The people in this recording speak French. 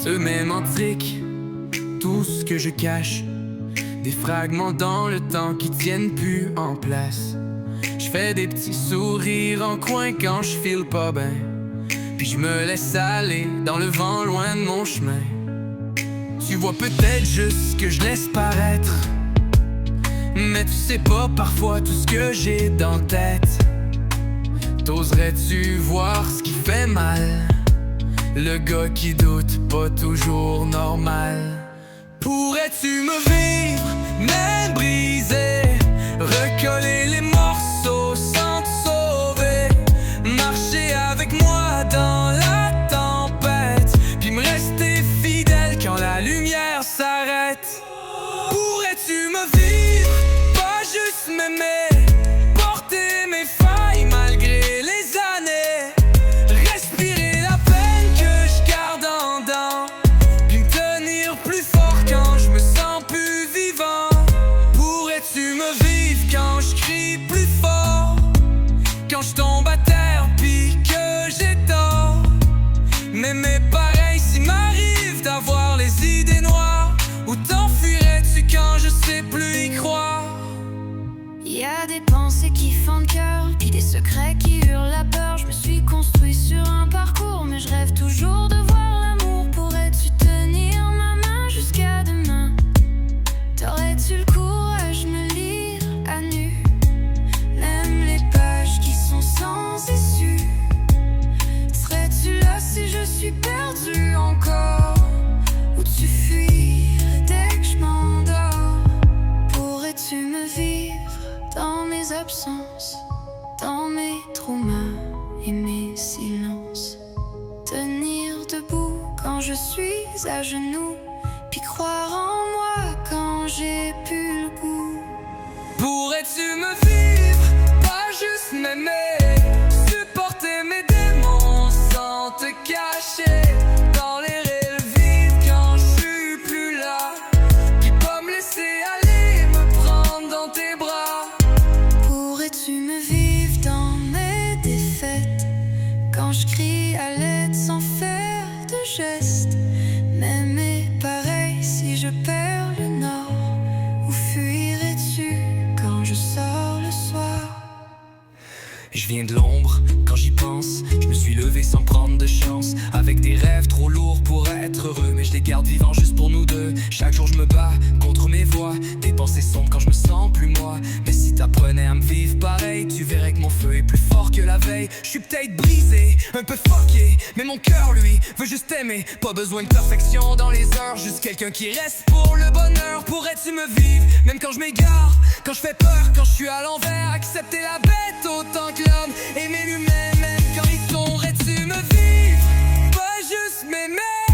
Ce même antique, tout ce que je cache, des fragments dans le temps qui tiennent plus en place. Je fais des petits sourires en coin quand je file pas bien, puis je me laisse aller dans le vent loin de mon chemin. Tu vois peut-être juste ce que je laisse paraître, mais tu sais pas parfois tout ce que j'ai dans la tête. T'oserais-tu voir ce qui fait mal? Le gars qui doute, pas toujours normal. Pourrais-tu me vivre, même brisé, recoller les morceaux sans te sauver, marcher avec moi dans la tempête, puis me rester fidèle quand la lumière s'arrête? Pourrais-tu me vivre, pas juste m'aimer, porter mes failles malgré les années, respirer la peine que je garde en dedans, puis me tenir plus fort quand je me sens plus vivant? Pourrais-tu me vivre quand je crie plus fort, quand je tombe à terre puis que j'ai tort, m'aimer pareil s'il m'arrive d'avoir les idées noires, ou t'enfuirais-tu quand je sais plus y croire? Y a des pensées qui font le cœur, puis des secrets qui hurlent la peur. Je me suis construit sur un parcours, mais je rêve toujours de voir l'amour. Pourrais-tu tenir ma main jusqu'à demain? T'aurais-tu le courage de me lire à nu, même les pages qui sont sans issue? Serais-tu là si je suis perdu encore, ou tu fuirais dès que je m'endors? Pourrais-tu me vivre dans mes absences, dans mes traumas et mes silences, tenir debout quand je suis à genoux, puis croire en moi quand j'ai plus le goût? Pourrais-tu me vivre, pas juste m'aimer, supporter mes démons sans te cacher, tolérer le vide quand je suis plus là, puis pas me laisser aller, me prendre dans tes bras? Pourrais-tu me vivre dans mes défaites, quand je crie à l'aide sans faire de geste, m'aimer pareil si je perds le nord, ou fuirais-tu quand je sors le soir? Je viens de l'ombre, quand j'y pense, je me suis levé sans prendre de chance, avec des rêves trop lourds pour être heureux, mais je les garde vivants juste pour nous deux. Chaque jour je me bats contre mes voix, des pensées sombres quand je me sens plus moi. Mais si t'apprenais à me vivre pareil, tu verrais que mon feu est plus fort que la veille. Je suis peut-être brisé, un peu fucké, mais mon cœur lui veut juste aimer. Pas besoin de perfection dans les heures, juste quelqu'un qui reste pour le bonheur. Pourrais-tu me vivre, même quand je m'égare, quand je fais peur, quand je suis à l'envers, accepter la bête autant que l'homme, aimer l'humain même quand il tombe? Pourrais-tu me vivre, pas juste m'aimer,